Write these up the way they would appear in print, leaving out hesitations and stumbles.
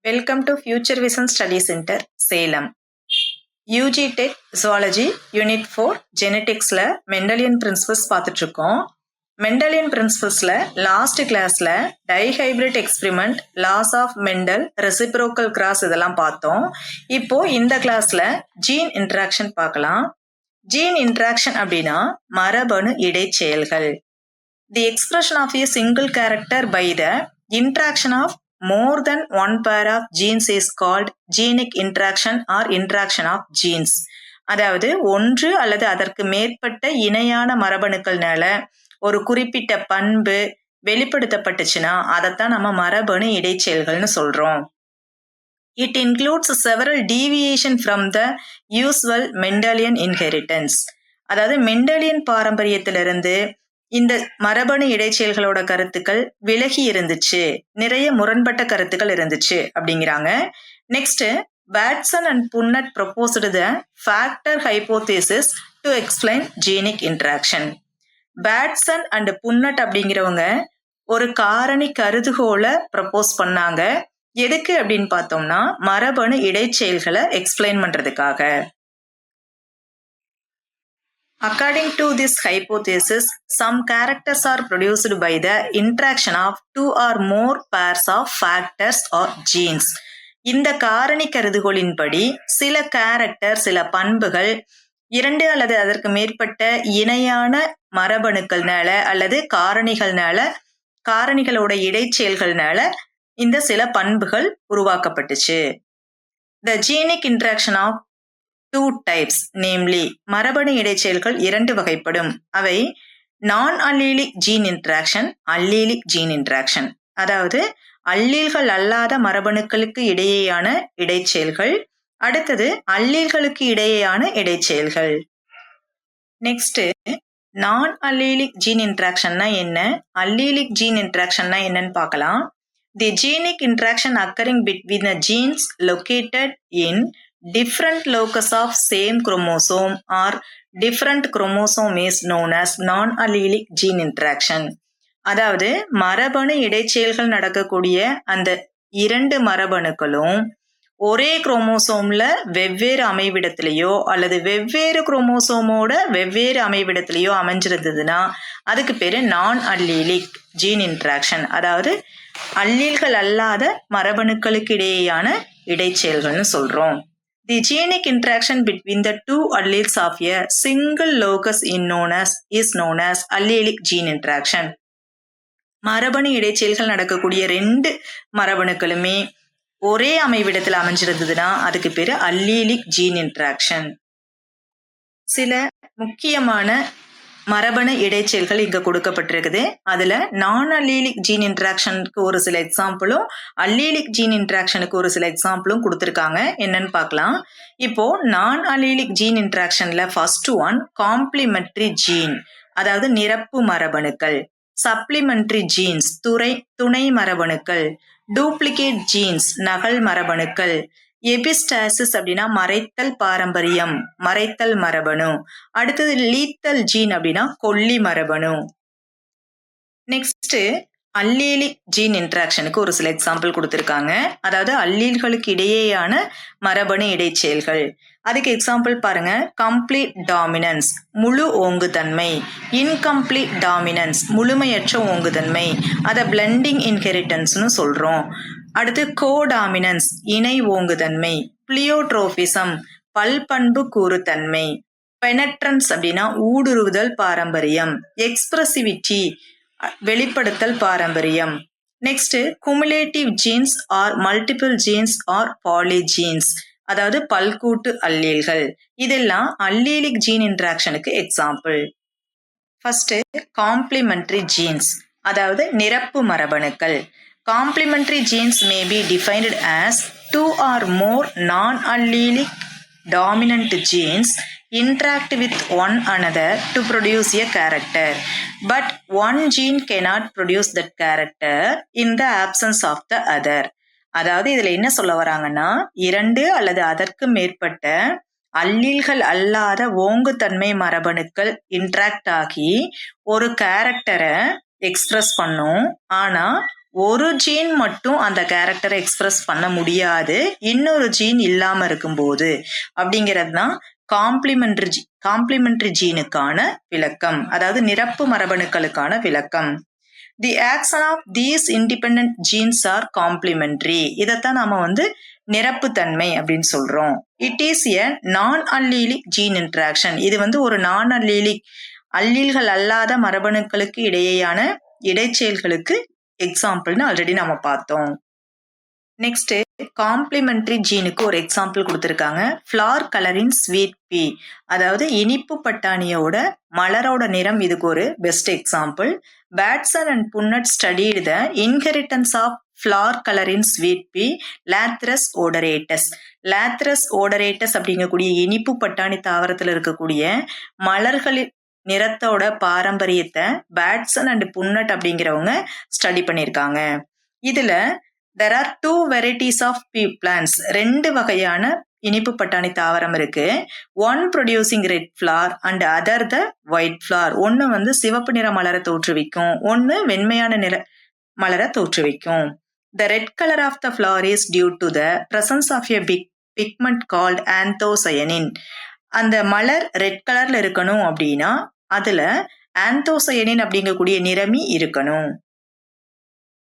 Welcome to Future Vision Study Center, Salem. UG Tech Zoology Unit 4 Geneticsல Mendelian principles பார்த்துட்டு இருக்கோம். மெண்டலியன் பிரின்சிபல்ஸ்ல லாஸ்ட் கிளாஸ்ல dihybrid experiment, laws of Mendel, reciprocal cross இதெல்லாம் பார்த்தோம். இப்போ இந்த கிளாஸ்ல ஜீன் இன்டராக்ஷன் பார்க்கலாம். ஜீன் இன்டராக்ஷன் அப்படின்னா மரபணு இடைச்செயல்கள். The expression of a single character by the interaction of more than one pair of genes is called genic interaction or interaction of genes. அதாவது ஒன்று அல்லது அதற்கு மேற்பட்ட இணையான மரபணுக்கள்னால ஒரு குறிப்பிட்ட பண்பு வெளிப்படுத்தப்பட்டுச்சுன்னா அதைத்தான் நம்ம மரபணு இடைச்செயல்கள்னு சொல்றோம். It includes several deviation from the usual Mendelian inheritance. அதாவது மெண்டலியன் பாரம்பரியத்திலிருந்து இந்த மரபணு இடைச்செயல்களோட கருத்துக்கள் விலகி இருந்துச்சு, நிறைய முரண்பட்ட கருத்துக்கள் இருந்துச்சு அப்படிங்கிறாங்க. Next, Bateson and புன்னட் proposed the factor hypothesis to explain genic interaction. Bateson and புன்னட் அப்படிங்கிறவங்க ஒரு காரணி கருதுகோளை ப்ரப்போஸ் பண்ணாங்க. எதுக்கு அப்படின்னு பார்த்தோம்னா மரபணு இடைச்செயல்களை எக்ஸ்பிளைன் பண்றதுக்காக. According to this hypothesis, some characters are produced by the interaction of two or more pairs of factors or genes. இந்த காரணி கருதுகோளின்படி சில கேரக்டர், சில பண்புகள் இரண்டு அல்லது அதற்கு மேற்பட்ட இணையான மரபணுக்கள்னால அல்லது காரணிகளோட இடைச்செயல்கள்னால இந்த சில பண்புகள் உருவாக்கப்பட்டுச்சு. The genic interaction of two types, namely மரபணு இடைச்செயல்கள் இரண்டு வகைப்படும். அவை non allelic gene interaction, allelic gene interaction. அதாவது அல்லீல்கள் அல்லாத மரபணுக்களுக்கு இடையேயான இடைச்செயல்கள், அடுத்தது அல்லீல்களுக்கு இடையேயான இடைச்செயல்கள். நெக்ஸ்ட், நான் அல்லீலிக் ஜீன் இன்டராக்ஷன்னா என்ன, அல்லீலிக் ஜீன் இன்டராக்ஷன்னா என்னன்னு பார்க்கலாம். The genic interaction occurring between the genes located in different locus of same chromosome or different chromosome is known as non-allelic gene interaction. அதாவது மரபணு இடைச்செயல்கள் நடக்கக்கூடிய அந்த இரண்டு மரபணுக்களும் ஒரே குரோமோசோம்ல வெவ்வேறு அமைவிடத்திலேயோ அல்லது வெவ்வேறு குரோமோசோமோட வெவ்வேறு அமைவிடத்திலேயோ அமைஞ்சிருந்ததுன்னா அதுக்கு பேரு நான் அல்லீலிக் ஜீன் இன்டராக்ஷன். அதாவது அல்லீல்கள் அல்லாத மரபணுக்களுக்கு இடையேயான இடைச்செயல்கள்னு சொல்றோம். The genic interaction between the two alleles of a single locus is known as allelic gene interaction. மரபணு இடைச்செயல்கள் நடக்கக்கூடிய ரெண்டு மரபணுக்களுமே ஒரே அமைவிடத்தில் அமைஞ்சிருந்ததுன்னா அதுக்கு பேரு அல்லீலிக் ஜீன் இன்டராக்ஷன். சில முக்கியமான மரபணு இடைச்செயல்கள் இங்க கொடுக்கப்பட்டிருக்குது. அதுல நான் அல்லீலிக் ஜீன் இன்டராக்ஷனுக்கு ஒரு சில எக்ஸாம்பிளும் அல்லீலிக் ஜீன் இன்டராக்ஷனுக்கு ஒரு சில எக்ஸாம்பிளும் கொடுத்திருக்காங்க. என்னன்னு பார்க்கலாம். இப்போ நான் அல்லீலிக் ஜீன் இன்டராக்ஷன்ல ஃபர்ஸ்ட் ஒன் காம்ப்ளிமெண்டரி ஜீன், அதாவது நிரப்பு மரபணுக்கள். சப்ளிமெண்டரி ஜீன்ஸ் துணை மரபணுக்கள். டூப்ளிகேட் ஜீன்ஸ் நகல் மரபணுக்கள். எபிஸ்டாசிஸ் அப்படின்னா மறைத்தல் பாரம்பரியம், மறைத்தல் மரபணு. அடுத்தது லீத்தல் ஜீன் அப்படின்னா கொல்லி மரபணு. நெக்ஸ்ட், அல்லீலிக் ஜீன் இன்டராக்ஷனுக்கு ஒரு சில எக்ஸாம்பிள் கொடுத்திருக்காங்க. அதாவது அல்லீல்களுக்கு இடையேயான மரபணு இடைச்செயல்கள். அதுக்கு எக்ஸாம்பிள் பாருங்க. கம்ப்ளீட் டாமினன்ஸ் முழு ஓங்குதன்மை, இன்கம்ப்ளீட் டாமினன்ஸ் முழுமையற்ற ஓங்குதன்மை, அதை பிளெண்டிங் இன்ஹெரிட்டன்ஸ்னு சொல்றோம். அடுத்து கோடாமினன்ஸ் இணை ஓங்குதன்மை, பிளியோட்ரோபிசம் பல்பண்பு கூறுத்தன்மை, பெனட்ரன்ஸ் அப்படின்னா ஊடுருவுதல் பாரம்பரியம், எக்ஸ்பிரசிவிட்டி வெளிப்படுத்தல் பாரம்பரியம். Next, cumulative genes or multiple genes or polygenes, அதாவது பல்கூட்டு அல்லீல்கள். இதெல்லாம் அல்லீலிக் ஜீன் இன்டராக்ஷனுக்கு எக்ஸாம்பிள். ஃபர்ஸ்ட், காம்ப்ளிமெண்டரி ஜீன்ஸ், அதாவது நிரப்பு மரபணுக்கள். Complementary genes may be defined as two or more non-allelic dominant genes interact with one another to produce a character, but one gene cannot produce that character in the absence of the other. அதாவது இதுல என்ன சொல்ல வராங்கன்னா, இரண்டு அல்லது அதற்கு மேற்பட்ட அல்லீல்கள் அல்லாத ஓங்குத்தன்மை மரபணுக்கள் இன்ட்ராக்ட் ஆகி ஒரு கேரக்டரை எக்ஸ்பிரஸ் பண்ணும். ஆனா ஒரு ஜீன் மட்டும் அந்த கேரக்டரை எக்ஸ்பிரஸ் பண்ண முடியாது இன்னொரு ஜீன் இல்லாம இருக்கும்போது அப்படிங்கிறது தான் காம்ப்ளிமெண்டரி ஜீனுக்கான விளக்கம், அதாவது நிரப்பு மரபணுக்களுக்கான விளக்கம். The action of these independent genes are complementary. இதைத்தான் நாம நிரப்புத்தன்மை அப்படின்னு சொல்றோம். இட் இஸ் எ நான் அல்லீலிக் ஜீன் இன்டராக்ஷன். இது ஒரு நான் அல்லீலிக் அல்லீல்கள் அல்லாத மரபணுக்களுக்கு இடையேயான இடைச்செயல்களுக்கு எக்ஸாம்பிள்னு ஆல்ரெடி நம்ம பார்த்தோம். நெக்ஸ்ட் காம்ப்ளிமெண்டரி ஜீனுக்கு ஒரு எக்ஸாம்பிள் கொடுத்துருக்காங்க. ஃப்ளார் கலரின் ஸ்வீட் பீ, அதாவது இனிப்பு பட்டாணியோட மலரோட நிறம் இதுக்கு ஒரு best example. Bateson and Punnett studied the inheritance of flower கலரின் sweet pea Lathyrus odoratus. Lathyrus odoratus அப்படிங்கக்கூடிய இனிப்பு பட்டாணி தாவரத்தில் இருக்கக்கூடிய மலர்களின் நிறத்தோட பாரம்பரியத்தை பேட்சன் அண்ட் புன்னட் அப்படிங்கிறவங்க ஸ்டடி பண்ணியிருக்காங்க. இதுல there are 2 varieties of pea plants. 2 வகையான இனிப்பு பட்டாணி தாவரம் இருக்கு. One producing red flower and other the white flower. ஒன்னு சிவப்பு நிற மலரை தோற்றுவிக்கும், ஒன்னு வெண்மையான நிற மலரை தோற்றுவிக்கும். The red color of the flower is due to the presence of a big pigment called anthocyanin. அந்த மலர் ரெட் கலர்ல இருக்கணும் அப்படின்னா அதுல ஆந்தோசயனின் அப்படிங்கக்கூடிய நிறமி இருக்கணும்.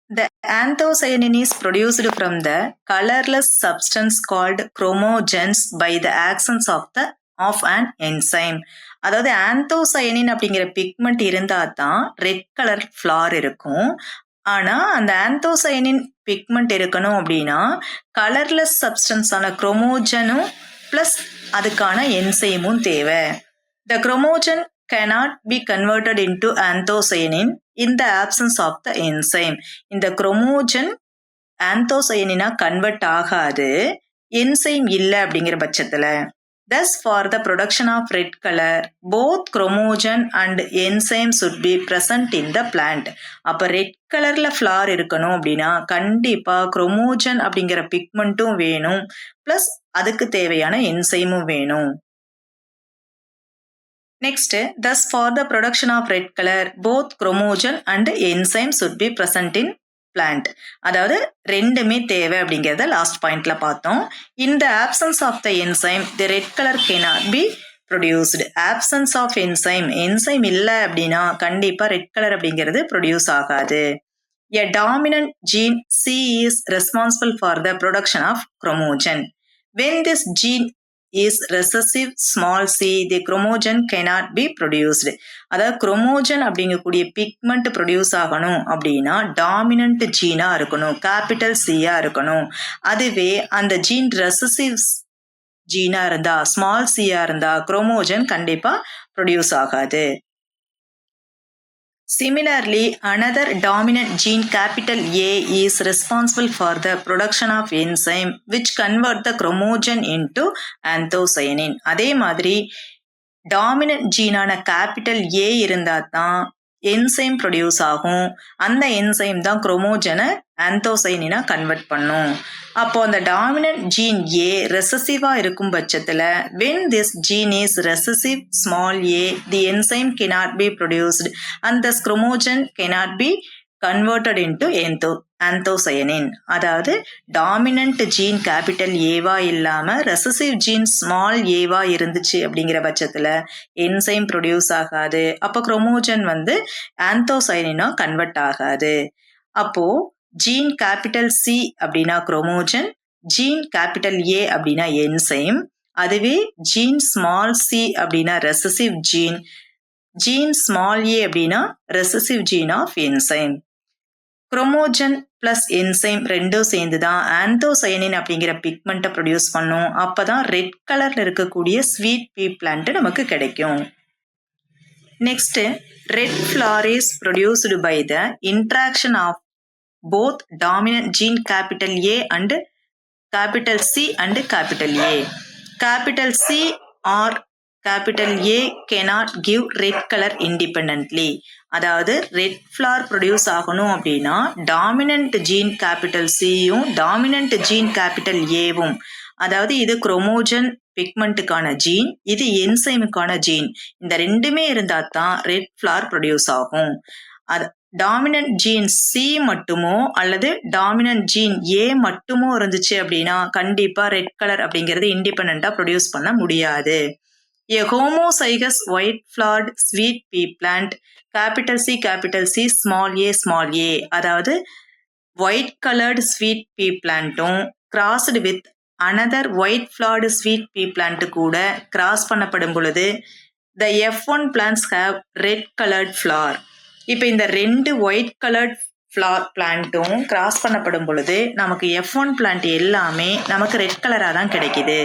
The anthocyanin is produced from the colorless substance called chromogens by the actions of an enzyme. அதாவது anthocyanin அப்படிங்கிற pigment இருந்தா தான் ரெட் கலர் ஃபிளார் இருக்கும். ஆனா அந்த ஆந்தோசயனின் பிக்மெண்ட் இருக்கணும் அப்படின்னா கலர்லெஸ் சப்ஸ்டன்ஸான குரோமோஜனும் பிளஸ் அதுக்கான என்சைமும் தேவை. The chromogen cannot be converted into anthocyanin in the absence of the enzyme. இந்த குரோமோஜன் ஆந்தோசயனினா கன்வெர்ட் ஆகாது என்சைம் இல்லை அப்படிங்கிற பட்சத்துல. Thus, for the production of red color, both chromogen and enzyme should be present in the plant. அப்ப red கலர்ல flower இருக்கணும் அப்படின்னா கண்டிப்பா குரோமோஜன் அப்படிங்கிற பிக்மெண்ட்டும் வேணும், பிளஸ் அதுக்கு தேவையான என்சைமும் வேணும். Next, thus for the production of red color, both chromogen and enzyme should be present in plant. அதாவது ரெண்டுமே தேவை அப்படிங்கிறத லாஸ்ட் பாயிண்ட்ல பார்த்தோம். In the absence of the enzyme, the red color cannot be produced. Absence of enzyme இல்லை அப்படின்னா கண்டிப்பா red colour அப்படிங்கிறது ப்ரொடியூஸ் ஆகாது. A dominant gene C is responsible for the production of chromogen. When this gene is recessive small c, the chromogen cannot be produced. அதாவது குரோமோஜன் அப்படிங்கக்கூடிய pigment produce ஆகணும் அப்படின்னா dominant Jeena இருக்கணும், கேபிட்டல் சியா இருக்கணும். அதுவே அந்த ஜீன் ரெசசிவ் ஜீனா இருந்தா, ஸ்மால் சியா இருந்தா குரோமோஜன் கண்டிப்பா ப்ரொடியூஸ் ஆகாது. Similarly, another dominant gene capital A is responsible for the production of enzyme which convert the chromogen into anthocyanin. அதே மாதிரி டாமினன்ட் ஜீனான கேபிட்டல் ஏ இருந்தா தான் என்சைம் ப்ரொடியூஸ் ஆகும். அந்த என்சைம் தான் குரோமோஜனை ஆந்தோசைனினா கன்வெர்ட் பண்ணும். அப்போ அந்த டாமினன்ட் ஜீன் ஏ ரெசசிவா இருக்கும் பட்சத்துல when this gene is recessive small a, the enzyme cannot be produced and thus chromogen cannot be converted into anthocyanin. அதாவது டாமினன்ட் ஜீன் கேபிட்டல் ஏவா இல்லாம ரெசசிவ் ஜீன் ஸ்மால் ஏவா இருந்துச்சு அப்படிங்கிற பட்சத்துல என்சைம் ப்ரொடியூஸ் ஆகாது. அப்போ குரோமோஜன் ஆந்தோசைனினா கன்வெர்ட் ஆகாது. அப்போ ஜீன் கேபிட்டல் சி அப்படின்னா குரோமோஜன், ஜீன் கேபிட்டல் ஏ அப்படின்னா என்சைம். அதுவே ஜீன் ஸ்மால் சி அப்படின்னா recessive gene, gene small A அப்படின்னா recessive gene of enzyme. Chromogen plus enzyme ரெண்டும் சேர்ந்துதான் ஆந்தோசயனின் அப்படிங்கிற பிக்மெண்ட்டை ப்ரொடியூஸ் பண்ணும். அப்பதான் ரெட் கலர்ல இருக்கக்கூடிய ஸ்வீட் பீ பிளான்ட் நமக்கு கிடைக்கும். Next, red flower is produced by the interaction of both dominant gene capital A and capital C and capital A. Capital C or capital A cannot give red color independently. அதாவது red flower produce ஆகணும் அப்படின்னா dominant gene capital சியும் dominant gene capital ஏவும், அதாவது இது குரோமோஜன் பிக்மெண்ட்டுக்கான gene, இது என்சைமுக்கான gene, இந்த ரெண்டுமே இருந்தா தான் ரெட் ஃபிளார் ப்ரொடியூஸ் ஆகும். டாமினன்ட் ஜீன் சி மட்டுமோ அல்லது டாமினன்ட் ஜீன் ஏ மட்டுமோ இருந்துச்சு அப்படின்னா கண்டிப்பா ரெட் கலர் அப்படிங்கிறது இண்டிபெண்டா ப்ரொடியூஸ் பண்ண முடியாது. A homozygous white flowered sweet pea plant capital C small a அதாவது white colored sweet pea plantum crossed with another white flowered sweet pea plant கூட cross பண்ணப்படும் பொழுது the F1 plants have red colored flower. இப்போ இந்த ரெண்டு white coloured flower பிளான்ட்டும் cross பண்ணப்படும் பொழுது நமக்கு F1 பிளான்ட் எல்லாமே நமக்கு ரெட் கலராக தான் கிடைக்குது.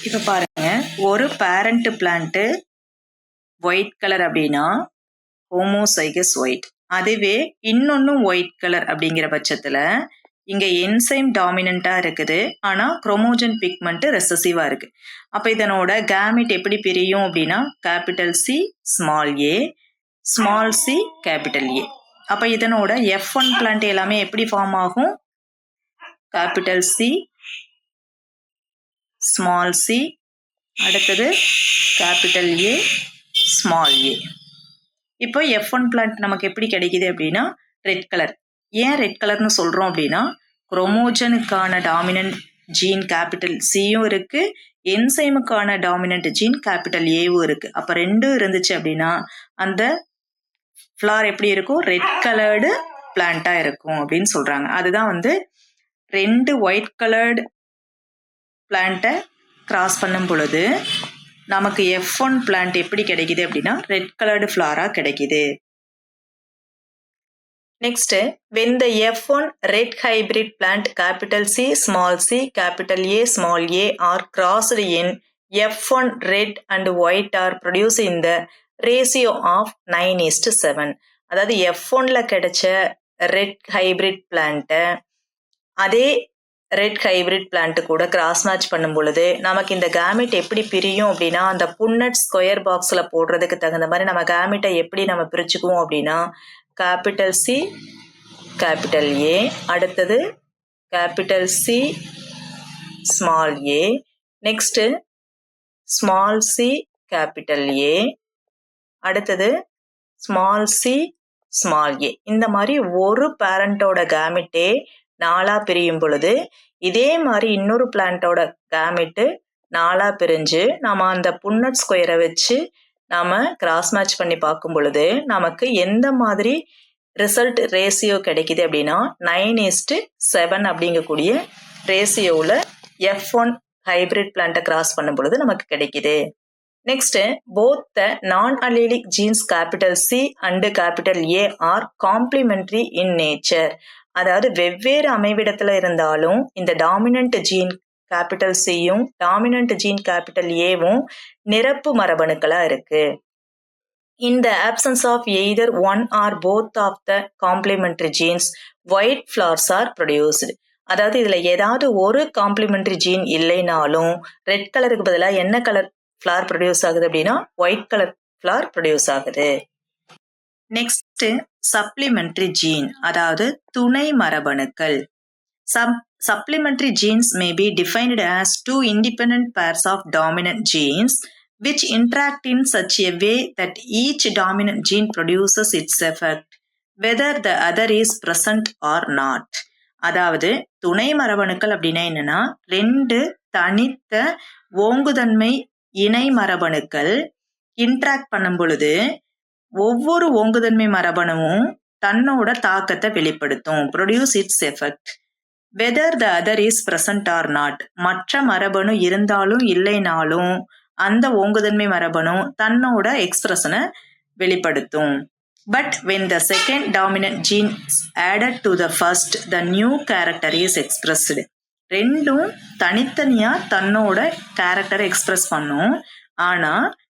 இப்போ பாருங்க, ஒரு பேரண்ட் பிளான்ட் ஒயிட் கலர் அப்படின்னா ஹோமோசைகஸ் ஒயிட், அதுவே இன்னொன்னும் ஒயிட் கலர் அப்படிங்கிற பட்சத்துல இங்க என்சைம் டாமினண்டா இருக்குது, ஆனா குரோமோஜன் பிக்மெண்ட் ரெசசிவா இருக்கு. அப்ப இதனோட கேமிட் எப்படி பிரியும் அப்படின்னா capital C small A, small C capital A. அப்ப இதனோட F1 பிளான்ட் எல்லாமே எப்படி ஃபார்ம் ஆகும்? கேபிட்டல் சி ஸ்மால் சி, அடுத்தது கேபிட்டல் ஏ ஸ்மால் ஏ. இப்போ F1 பிளான்ட் நமக்கு எப்படி கிடைக்குது அப்படின்னா ரெட் கலர். ஏன் ரெட் கலர்னு சொல்றோம் அப்படின்னா குரோமோஜனுக்கான டாமினன்ட் ஜீன் கேபிட்டல் சியும் இருக்கு, என்சைமுக்கான டாமினன்ட் ஜீன் கேபிட்டல் ஏவும் இருக்கு. அப்ப ரெண்டும் இருந்துச்சு அப்படின்னா அந்த ஃப்ளார் எப்படி இருக்கும்? ரெட் கலர்டு பிளான்ட்டா இருக்கும் அப்படின்னு சொல்றாங்க. அதுதான் ரெண்டு ஒயிட் கலர்டு பிளான்ட்டை கிராஸ் பண்ணும் பொழுது நமக்கு F1 பிளான்ட் எப்படி கிடைக்குது அப்படின்னா ரெட் கலர்டு ஃப்ளாரா கிடைக்குது. Next, when the F1 red hybrid plant capital C small c capital A small a are crossed in F1 red and white are produced in the ratio of 9:7. அதாவது F1ல கிடைச்ச red hybrid பிளான்ட்டை அதே red hybrid plant கூட cross match பண்ணும் பொழுது நமக்கு இந்த gamete எப்படி பிரியும் அப்படின்னா அந்த புன்னட் ஸ்கொயர் பாக்ஸில் போடுறதுக்கு தகுந்த மாதிரி நம்ம கேமிட்டை எப்படி நம்ம பிரிச்சுக்குவோம் அப்படின்னா கேபிட்டல் சி கேபிட்டல் ஏ, அடுத்தது capital C small A, next small C capital A, அடுத்தது ஸ்மால் சி ஸ்மால் ஏ. இந்த மாதிரி ஒரு பேரண்டோட கேமிட்டே 4 பிரியும் பொழுது இதே மாதிரி இன்னொரு பிளான்ட்டோட கேமிட்டு 4 பிரிஞ்சு நம்ம அந்த புன்னட் ஸ்கொயரை வச்சு நாம கிராஸ் மேட்ச் பண்ணி பார்க்கும் பொழுது நமக்கு எந்த மாதிரி ரிசல்ட் ரேசியோ கிடைக்குது அப்படின்னா 9:7 அப்படிங்கக்கூடிய ரேசியோவில் F1 ஹைபிரிட் பிளான்ட்டை கிராஸ் பண்ணும் பொழுது நமக்கு கிடைக்குது. Next, both the non allelic genes capital C and capital A are complementary in nature. அதாவது வெவ்வேறு அமைவிடத்துல இருந்தாலும் இந்த டாமினன்ட் ஜீன் கேபிட்டல் சியும் டாமினன்ட் ஜீன் கேபிட்டல் ஏவும் நிரப்பு மரபணுக்களா இருக்கு. In the absence of either one or both of the complementary genes, white flowers are produced. அதாவது இதுல ஏதாவது ஒரு காம்ப்ளிமெண்டரி ஜீன் இல்லைனாலும் ரெட் கலருக்கு பதிலாக என்ன கலர் ஃப்ளார் ப்ரொடியூஸ் ஆகுது அப்படின்னா ஒயிட் கலர் ஃப்ளார் ப்ரொடியூஸ் ஆகுது. நெக்ஸ்ட், சப்ளிமெண்டரி ஜீன் அதாவது துணை மரபணுக்கள். Supplementary genes may be defined as two independent pairs of dominant genes which interact in such a way that each dominant gene produces its effect, whether the other is present or not. அதாவது துணை மரபணுக்கள் அப்படின்னா என்னன்னா ரெண்டு தனித்த ஓங்குதன்மை இணை மரபணுக்கள் interact பண்ணும் பொழுது ஒவ்வொரு ஓங்குதன்மை மரபணுவும் தன்னோட தாக்கத்தை வெளிப்படுத்தும், produce its effect, whether the other is present or not. மற்ற மரபணு இருந்தாலும் இல்லைனாலும் அந்த ஓங்குதன்மை மரபணு தன்னோட எக்ஸ்பிரஷனை வெளிப்படுத்தும். But when the second dominant gene is added to the first, the new character is expressed. ரெண்டும் தனித்தனியா தன்னோட கேரக்டரை எக்ஸ்பிரஸ் பண்ணும். ஆனா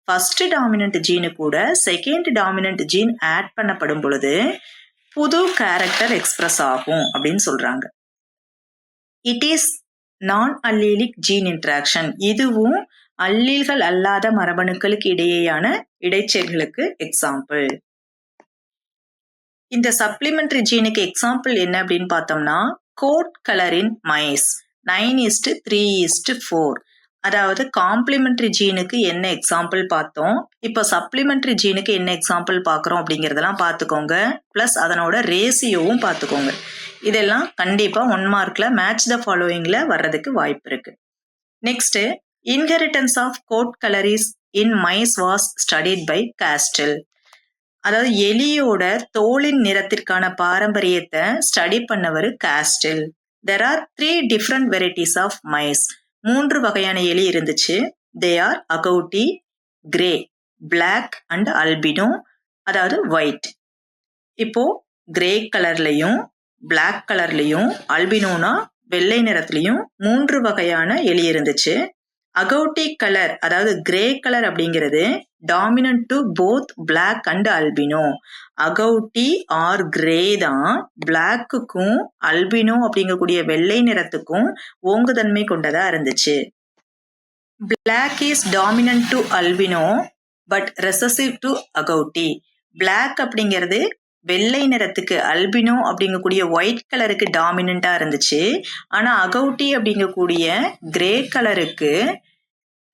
ஃபர்ஸ்ட் டாமினன்ட் ஜீனு கூட செகண்ட் டாமினன்ட் ஜீன் ஆட் பண்ணப்படும் பொழுது புது கேரக்டர் எக்ஸ்பிரஸ் ஆகும் அப்படின்னு சொல்றாங்க. இட் இஸ் நான் அல்லீலிக் ஜீன் இன்ட்ராக்ஷன். இதுவும் அல்லீல்கள் அல்லாத மரபணுக்களுக்கு இடையேயான இடைச்செயல்களுக்கு எக்ஸாம்பிள். இந்த சப்ளிமெண்டரி ஜீனுக்கு எக்ஸாம்பிள் என்ன அப்படின்னு பார்த்தோம்னா கோட் கலர் இன் மைஸ் 9:3:4. அதாவது காம்ப்ளிமெண்டரி ஜீனுக்கு என்ன எக்ஸாம்பிள் பார்த்தோம், இப்போ சப்ளிமெண்டரி ஜீனுக்கு என்ன எக்ஸாம்பிள் பார்க்குறோம் அப்படிங்கிறதெல்லாம் பார்த்துக்கோங்க. ப்ளஸ் அதனோட ரேசியோவும் பார்த்துக்கோங்க. இதெல்லாம் கண்டிப்பாக 1 மார்க்கில் மேட்ச் த ஃபாலோயிங்கில் வர்றதுக்கு வாய்ப்பு இருக்கு. Next, inheritance of coat colours in mice was studied by Castle. அதாவது எலியோட தோலின் நிறத்திற்கான பாரம்பரியத்தை ஸ்டடி பண்ணவர் Castle. There are 3 different varieties of mice. 3 வகையான எலி இருந்துச்சு. They are agouti, grey, black and albino, அதாவது white. இப்போ கிரே கலர்லையும் பிளாக் கலர்லையும் அல்பினோனா வெள்ளை நிறத்துலையும் 3 வகையான எலி இருந்துச்சு. அகௌட்டி கலர் அதாவது கிரே கலர் அப்படிங்கிறது dominant to both black and albino. Agouti or grey தான் பிளாக்குக்கும் அல்பினோ அப்படிங்கக்கூடிய வெள்ளை நிறத்துக்கும் ஓங்குதன்மை கொண்டதா இருந்துச்சு. Black is dominant to albino but recessive to agouti. Black அப்படிங்கிறது வெள்ளை நிறத்துக்கு, அல்பினோ அப்படிங்கக்கூடிய ஒயிட் கலருக்கு டாமினண்டா இருந்துச்சு. ஆனா அகௌட்டி அப்படிங்கக்கூடிய கிரே கலருக்கு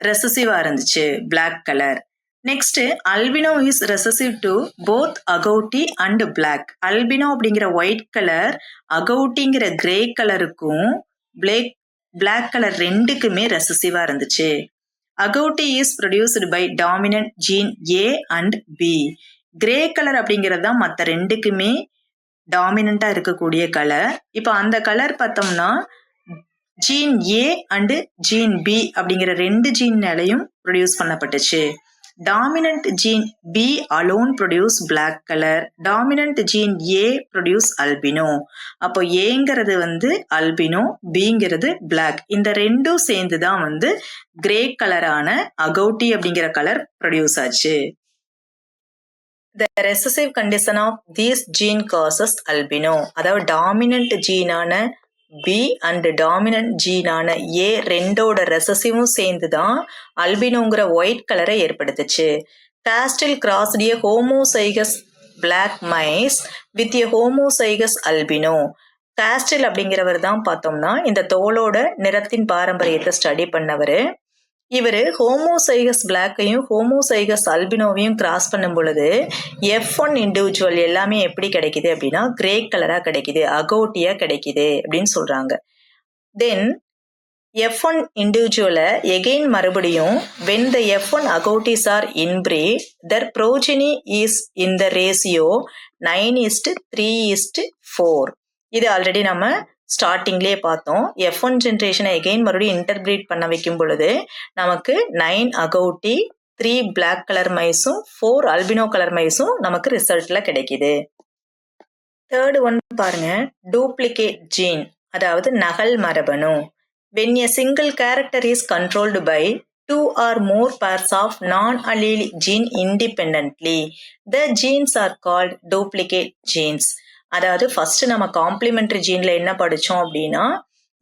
ரெசசிவா இருந்துச்சு black colour. Next, albino is recessive to both agouti and black. Albino அப்படிங்கிற ஒயிட் கலர் அகௌட்டிங்கிற கிரே கலருக்கும் பிளாக் கலர் ரெண்டுக்குமே ரெசசிவா இருந்துச்சு. Agouti is produced by dominant gene A and B. Grey colour அப்படிங்கிறது தான் மற்ற ரெண்டுக்குமே டாமினண்டா இருக்கக்கூடிய கலர். இப்போ அந்த கலர் பார்த்தோம்னா gene A and gene B அப்படிங்கிற 2 ஜீன்னாலையும் ப்ரொடியூஸ் பண்ணப்பட்டுச்சு. Dominant gene B alone produce black colour, dominant gene A produce albino. அப்போ ஏங்கிறது அல்பினோ, பிங்கிறது பிளாக். இந்த ரெண்டும் சேர்ந்து தான் கிரே கலரான அகௌட்டி அப்படிங்கிற கலர் ப்ரொடியூஸ் ஆச்சு. The recessive condition of these gene causes albino. அதாவது டாமினன்ட் ஜீனான பி அண்ட் டாமினன்ட் ஜீனான ஏ ரெண்டோட ரெசசிவும் சேர்ந்து தான் அல்பினோங்கிற ஒயிட் கலரை ஏற்படுத்துச்சு. Castle crossed a homozygous black mice with a homozygous albino. Castle அப்படிங்கிறவர் தான் பார்த்தோம்னா இந்த தோலோட நிறத்தின் பாரம்பரியத்தை ஸ்டடி பண்ணவர். இவர் ஹோமோசைகஸ் பிளாக்கையும் ஹோமோசைகஸ் அல்பினோவையும் கிராஸ் பண்ணும் பொழுது F1 இண்டிவிஜுவல் எல்லாமே எப்படி கிடைக்குது அப்படின்னா கிரே கலரா கிடைக்குது, அகௌட்டியா கிடைக்குது அப்படின்னு சொல்றாங்க. தென் F1 இண்டிவிஜுவலை எகெயின் மறுபடியும் when the F1 agoutis are inbreed, their progeny is in the ratio 9:3:4. இது ஆல்ரெடி நம்ம ஸ்டார்டிங்லேயே பார்த்தோம். F1 ஜென்ரேஷனை எகெயின் மறுபடியும் இன்டர்பிரீட் பண்ண வைக்கும் பொழுது நமக்கு 9 அகௌட்டி, 3 பிளாக் கலர் மைஸும் 4 அல்பினோ கலர் மைஸும் நமக்கு ரிசல்ட்ல கிடைக்குது. தேர்ட் ஒன் பாருங்க, டூப்ளிகேட் ஜீன் அதாவது நகல் மரபணு. When a single character is controlled by 2 or more pairs of non-allelic gene independently, the genes are called duplicate genes. அதாவது ஃபர்ஸ்ட் நம்ம காம்ப்ளிமெண்டரி ஜீன்ல என்ன படிச்சோம் அப்படின்னா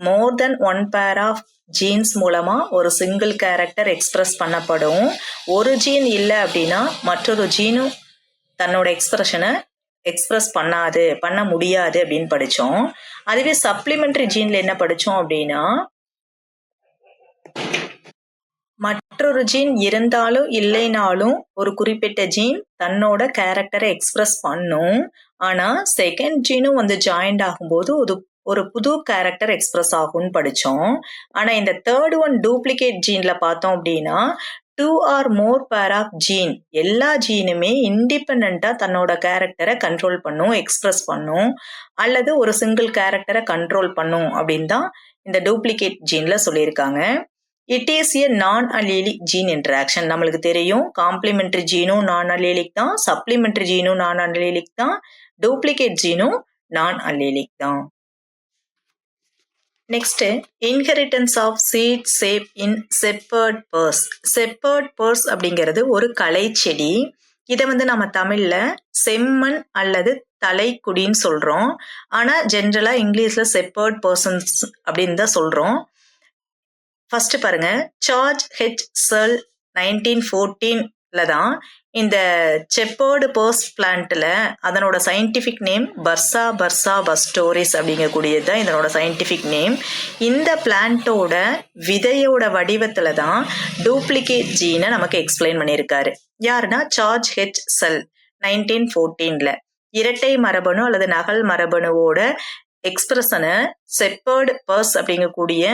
மோர் தென் 1 பேர் ஆஃப் ஜீன்ஸ் மூலமா ஒரு சிங்கிள் கேரக்டர் எக்ஸ்பிரஸ் பண்ணப்படும். ஒரு ஜீன் இல்லை அப்படின்னா மற்றொரு ஜீனும் தன்னோட எக்ஸ்பிரஷனை எக்ஸ்பிரஸ் பண்ண முடியாது அப்படின்னு படிச்சோம். அதுவே சப்ளிமெண்டரி ஜீன்ல என்ன படிச்சோம் அப்படின்னா மற்றொரு ஜீன் இருந்தாலும் இல்லைனாலும் ஒரு குறிப்பிட்ட ஜீன் தன்னோட கேரக்டரை எக்ஸ்பிரஸ் பண்ணும். ஆனா செகண்ட் ஜீனும் ஜாயிண்ட் ஆகும்போது ஒரு புது கேரக்டர் எக்ஸ்பிரஸ் ஆகும்னு படிச்சோம். ஆனா இந்த தேர்ட் ஒன் டூப்ளிகேட் ஜீன்ல பார்த்தோம் அப்படின்னா 2 or more pair of gene, எல்லா ஜீனுமே இண்டிபெண்டா தன்னோட கேரக்டரை கண்ட்ரோல் பண்ணும், எக்ஸ்பிரஸ் பண்ணும், அல்லது ஒரு சிங்கிள் கேரக்டரை கண்ட்ரோல் பண்ணும் அப்படின்னு தான் இந்த டூப்ளிகேட் ஜீன்ல சொல்லியிருக்காங்க. இட் இஸ் ஏ நான் அல்லீலிக் ஜீன் இன்டராக்ஷன். நம்மளுக்கு தெரியும் காம்ப்ளிமெண்டரி ஜீனும் நான் அல்லீலிக் தான், சப்ளிமெண்டரி ஜீனும் நான் அல்லீலிக் தான், டூப்ளிகேட் ஜீனும் நான் அல்லீலிக் தான். Next, inheritance of seed shape in shepherd purse. Shepherd purse அப்படிங்கிறது ஒரு களை செடி. இதை நம்ம தமிழ்ல செம்மண் அல்லது தலைக்குடின்னு சொல்றோம். ஆனா ஜென்ரலா இங்கிலீஷ்ல செப்பர்ட் பர்சன்ஸ் அப்படின்னு தான் சொல்றோம். ஃபர்ஸ்ட் பாருங்க, சார்ஜ் ஹெச் செல் 1914 தான் இந்த செப்பர்டு பர்ஸ் பிளான்ட்ல அதனோட சயின்டிஃபிக் நேம் பர்சா பர்சா பஸ்டோரிஸ் அப்படிங்கக்கூடியது தான் இதனோட சயின்டிஃபிக் நேம். இந்த பிளான்ட்டோட விதையோட வடிவத்துல தான் டூப்ளிகேட் ஜீனை நமக்கு எக்ஸ்பிளைன் பண்ணியிருக்காரு. யாருன்னா சார்ஜ் ஹெச் செல் 1914ல இரட்டை மரபணு அல்லது நகல் மரபணுவோட எக்ஸ்பிரஷனை செப்பர்டு பர்ஸ் அப்படிங்கக்கூடிய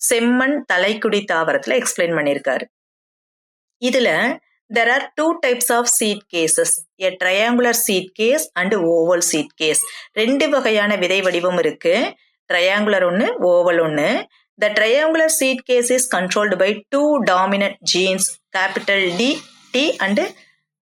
செம்மண் தலைக்குடி தாவரத்துல எக்ஸ்பிளைன் பண்ணியிருக்காரு. இதுல there are two types of seed cases, a triangular seed case and oval seed case. ரெண்டு வகையான விதை வடிவம் இருக்கு, triangular ஒன்னு, oval ஒன்னு. The triangular seed case is controlled by two dominant genes, capital D, T and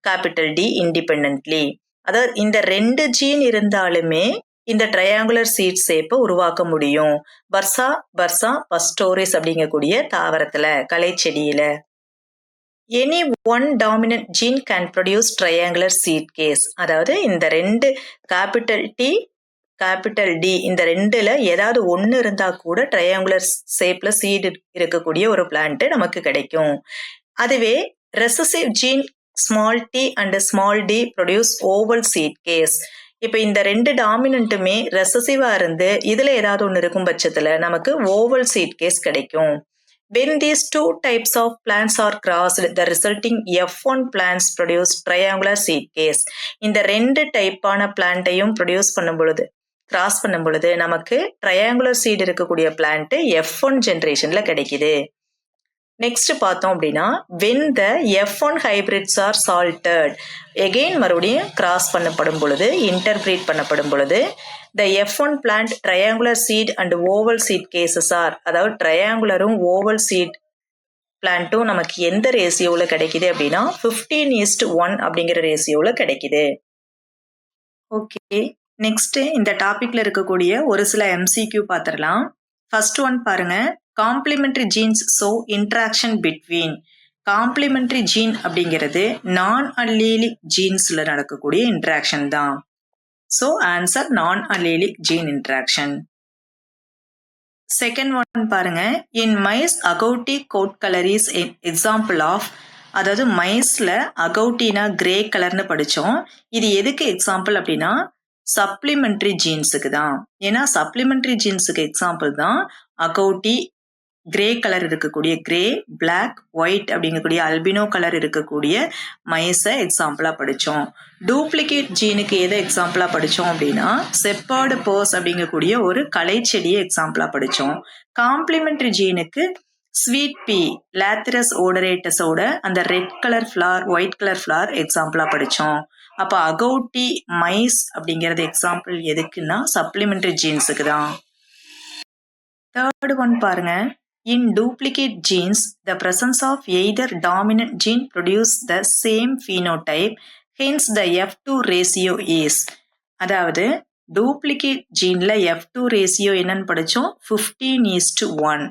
capital D independently. அதாவது இந்த ரெண்டு ஜீன் இருந்தாலுமே இந்த ட்ரையாங்குலர் சீட் ஷேப்பை உருவாக்க முடியும் பர்சா பர்சா பஸ்டோரிஸ் அப்படிங்கக்கூடிய தாவரத்துல, களை செடியில. Any one dominant gene can produce triangular seed case. அதாவது இந்த ரெண்டு கேபிட்டல் டி கேபிட்டல் டி இந்த ரெண்டுல ஏதாவது ஒன்று இருந்தா கூட ட்ரையாங்குலர் ஷேப்ல சீடு இருக்கக்கூடிய ஒரு பிளான்ட் நமக்கு கிடைக்கும். அதுவே recessive gene small d and small d produce oval seed case. இப்போ இந்த ரெண்டு டாமினன்ட்டுமே ரெசசிவா இருந்து இதுல ஏதாவது ஒன்று இருக்கும் பட்சத்துல நமக்கு ஓவல் சீட் கேஸ் கிடைக்கும். When these two types of plants are crossed, the resulting F1 plants produce triangular seed case. இந்த ரெண்டு டைப்பான பிளான்ட்டையும் ப்ரொடியூஸ் பண்ணும் பொழுது, கிராஸ் பண்ணும் பொழுது நமக்கு ட்ரையாங்குலர் சீட் இருக்கக்கூடிய பிளான்ட் F1 ஜென்ரேஷன்ல கிடைக்குது. நெக்ஸ்ட் பார்த்தோம் அப்படின்னா when the F1 hybrids are salted, again மறுபடியும் கிராஸ் பண்ணப்படும் பொழுது, இன்டர்பிரேட் பண்ணப்படும் பொழுது the F1 plant triangular seed and oval seed cases are, அதாவது ட்ரையாங்குலரும் ஓவல் சீட் பிளான்ட்டும் நமக்கு எந்த ரேசியோவில் கிடைக்குது அப்படின்னா 15:1 அப்படிங்கிற ரேசியோவில் கிடைக்குது. ஓகே, நெக்ஸ்ட் இந்த டாபிக்ல இருக்கக்கூடிய ஒரு சில MCQ பார்த்துடலாம். ஃபர்ஸ்ட் ஒன் பாருங்க, complementary genes show interaction between. Complementary gene அப்படிங்கிறது நான் அல்லீலிக் ஜீன்ஸ்ல நடக்கக்கூடிய இன்ட்ராக்ஷன் தான். So answer non allelic gene interaction. Second one பாருங்க, in mice agouti coat colour is example of. அதாவது மைஸ்ல அகௌட்டினா கிரே கலர்னு படித்தோம். இது எதுக்கு எக்ஸாம்பிள் அப்படின்னா சப்ளிமெண்டரி ஜீன்ஸுக்கு தான். ஏன்னா சப்ளிமெண்டரி ஜீன்ஸுக்கு எக்ஸாம்பிள் தான் அகௌட்டி, கிரே கலர் இருக்கக்கூடிய கிரே, பிளாக், ஒயிட் அப்படிங்கக்கூடிய அல்பினோ கலர் இருக்கக்கூடிய மைஸை எக்ஸாம்பிளாக படித்தோம். டூப்ளிகேட் ஜீனுக்கு எதை எக்ஸாம்பிளாக படித்தோம் அப்படின்னா செப்பர்டு பர்ஸ் அப்படிங்கக்கூடிய ஒரு களை செடியை எக்ஸாம்பிளாக படித்தோம். காம்ப்ளிமெண்டரி ஜீனுக்கு ஸ்வீட் பீ, லாத்திரஸ் ஓடரேட்டஸோட அந்த red colour flower, white colour flower எக்ஸாம்பிளாக படித்தோம். அப்போ அகௌட்டி, மைஸ் அப்படிங்கிறது எக்ஸாம்பிள் எதுக்குன்னா சப்ளிமெண்டரி ஜீன்ஸுக்கு தான். தேர்ட் ஒன் பாருங்க, in duplicate genes, the presence of either dominant gene produce the same phenotype, hence the F2 ratio is. அதாவது டூப்ளிகேட் ஜீன்ல F2 ரேசியோ என்னன்னு படித்தோம், 15:1.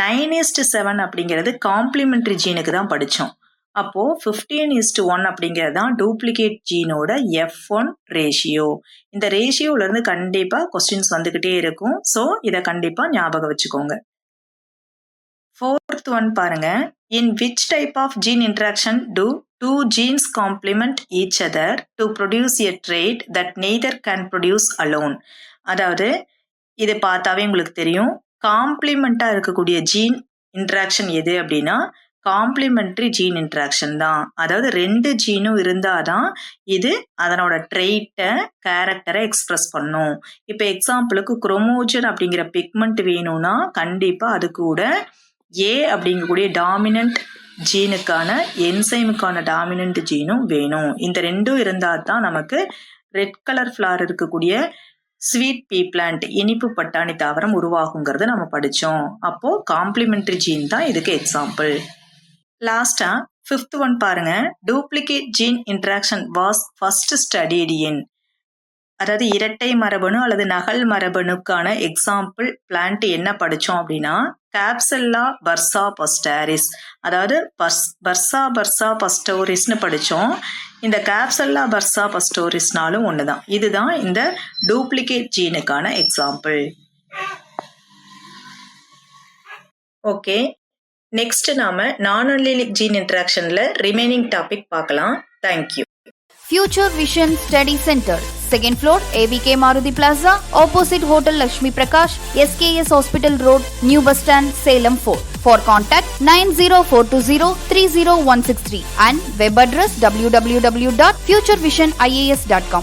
9:7 அப்படிங்கிறது காம்ப்ளிமெண்டரி ஜீனுக்கு தான் படித்தோம். அப்போ 15:1 அப்படிங்கிறது தான் டூப்ளிகேட் ஜீனோட F1 ரேஷியோ. இந்த ரேஷியோல இருந்து கண்டிப்பா கொஸ்டின்ஸ் வந்துகிட்டே இருக்கும். ஸோ இதை கண்டிப்பா ஞாபகம் வச்சுக்கோங்க. ஃபோர்த் ஒன் பாருங்க, in which type of gene interaction do two genes complement each other to produce a trait that neither can produce alone. அதாவது இது பார்த்தாவே உங்களுக்கு தெரியும், காம்ப்ளிமெண்டா இருக்கக்கூடிய ஜீன் இன்ட்ராக்ஷன் எது அப்படின்னா காம்ப்ளிமெண்டரி ஜீன் இன்ட்ராக்ஷன் தான். அதாவது ரெண்டு ஜீனும் இருந்தாதான் இது அதனோட ட்ரெயிட்டை, கேரக்டரை எக்ஸ்பிரஸ் பண்ணும். இப்போ எக்ஸாம்பிளுக்கு குரோமோஜன் அப்படிங்கிற பிக்மெண்ட் வேணும்னா கண்டிப்பா அது கூட ஏ அப்படிங்கக்கூடிய டாமினன்ட் ஜீனுக்கான என்சைமுக்கான டாமினன்ட் ஜீனும் வேணும். இந்த ரெண்டும் இருந்தால் தான் நமக்கு ரெட் கலர் ஃப்ளார் இருக்கக்கூடிய ஸ்வீட் பீ பிளான்ட், இனிப்பு பட்டாணி தாவரம் உருவாகுங்கிறத நம்ம படித்தோம். அப்போ காம்ப்ளிமெண்டரி ஜீன் தான் இதுக்கு எக்ஸாம்பிள். லாஸ்டா ஃபிஃப்த் ஒன் பாருங்க, duplicate gene interaction was first studied in. அதாவது இரட்டை மரபணு அல்லது நகல் மரபணுக்கான எக்ஸாம்பிள் பிளான்ட் என்ன படித்தோம் அப்படின்னா கேப்செல்லா பர்சா பஸ்டாரிஸ். அதாவது பர்சா பர்சா பஸ்டோரிஸ்னு படித்தோம். இந்த கேப்செல்லா பர்சா பஸ்டோரிஸ்னாலும் ஒன்று தான். இதுதான் இந்த டூப்ளிகேட் ஜீனுக்கான எக்ஸாம்பிள். ஓகே, நெக்ஸ்ட் நாம நான் அல்லீலிக் ஜீன் இன்டராக்ஷன்ல ரிமைனிங் டாபிக் பார்க்கலாம். Thank you. Future Vision Study Center, 2nd floor, ABK Maruti Plaza, opposite Hotel Lakshmi Prakash, SKS Hospital Road, New Bus Stand, Salem 4. For contact 90420-30163 and web address www.futurevision.ias.com.